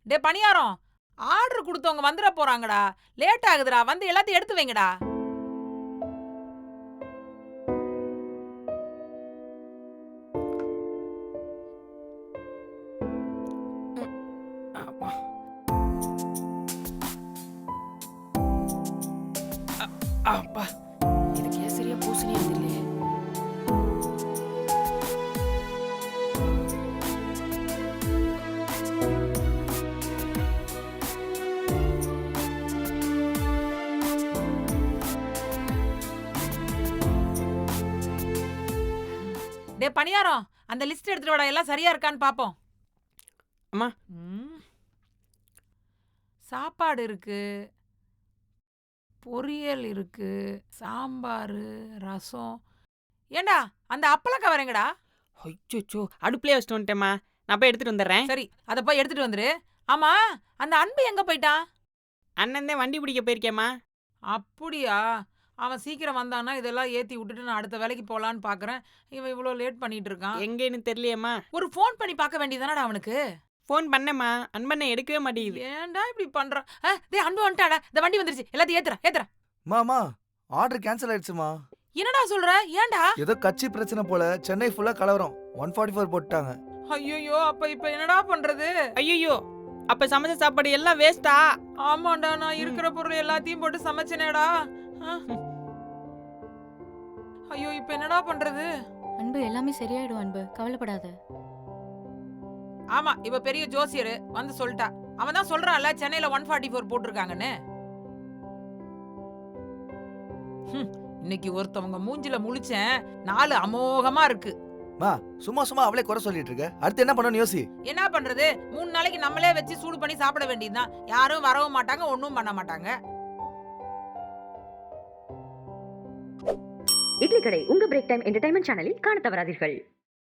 டே பணியாரம், order கொடுத்தவங்க வந்துட போறாங்கடா. Late ஆகுதுடா, வந்து எல்லாத்தையும் எடுத்து வைங்கடா. அப்பா. அப்பா, இது கேசரியா பூசணியா தெரியலையே. டே பணியாரம், அந்த லிஸ்ட் எடுத்துட்டு வாடா, எல்லாம் சரியா இருக்கான்னு பாப்போம். அம்மா. சாப்பாடு இருக்கு, பொரியல் இருக்கு, சாம்பார், ரசம். ஏண்டா அந்த அப்பள கவரங்கடா. அச்சோ, அடுப்புலயே வச்சுட்டு வந்துட்டேம்மா. நான் போய் எடுத்துட்டு வந்துடுறேன். சரி, அத போய் எடுத்துட்டு வந்துரு. ஆமா, அந்த அன்பு எங்க போயிட்டான்? அண்ணன் தான் வண்டி பிடிக்க போயிருக்கேம்மா. அப்படியா? அவன் சீக்கிரம் வந்தான்னா இதெல்லாம் ஏத்தி விட்டுட்டு நான் அடுத்த வேலைக்கு போலான்னு பாக்குறேன். இவன் இவ்வளோ லேட் பண்ணிட்டு இருக்கான். எங்கேன்னு தெரியலையேம்மா. ஒரு ஃபோன் பண்ணி பார்க்க வேண்டியதானடா அவனுக்கு. ஃபோன் பண்ணேம்மா, அன்பண்ணை எடுக்கவே மாட்டேங்குது. ஏன்டா இப்படி பண்றான்? டேய் அன்பு வந்துட்டாடா, இந்த வண்டி வந்துருச்சு, எல்லாத்தையும் ஏத்துறா. மாமா ஆர்டர் கேன்சல் ஆயிடுச்சுமா. என்னடா சொல்ற? ஏன்டா? ஏதோ கட்சி பிரச்சனை போல சென்னை ஃபுல்லா கலவரம். 144 போட்டாங்க. ஐயோ, அப்ப இப்ப என்னடா பண்றது? ஐயோ, அப்ப சமைச்ச சாப்பாடு எல்லாம் வேஸ்டா? ஆமாண்டா, நான் இருக்கிற பொருள் எல்லாத்தையும் போட்டு சமைச்சனேடா. ஐயோ, இப்ப என்னடா பண்றது? அன்பு எல்லாமே சரியாயிடும் அன்பு, கவலைப்படாத. ஆமா, இப்ப பெரிய ஜோசியர் வந்து சொல்லிட்டா. அவன் தான் சொல்றான்ல சென்னையில 144 போட்டிருக்காங்கன்னு. இன்னைக்கு ஒருத்தவங்க மூஞ்சில முழிச்சேன், நாலு அமோகமா இருக்கு. சும்மா சும்மா அவளே குறை சொல்லிட்டு இருக்க. அடுத்து என்ன பண்ணணும் யோசி. என்ன பண்றது? 3 நாளைக்கு நம்மளே வச்சு சூடு பண்ணி சாப்பிட வேண்டியதுதான். யாரும் வரவும் மாட்டாங்க, ஒண்ணும் பண்ண மாட்டாங்க. இட்லி கடை உங்க பிரேக் டைம் என்டர்டைன்மெண்ட் சேனலில் காண தவறாதீர்கள்.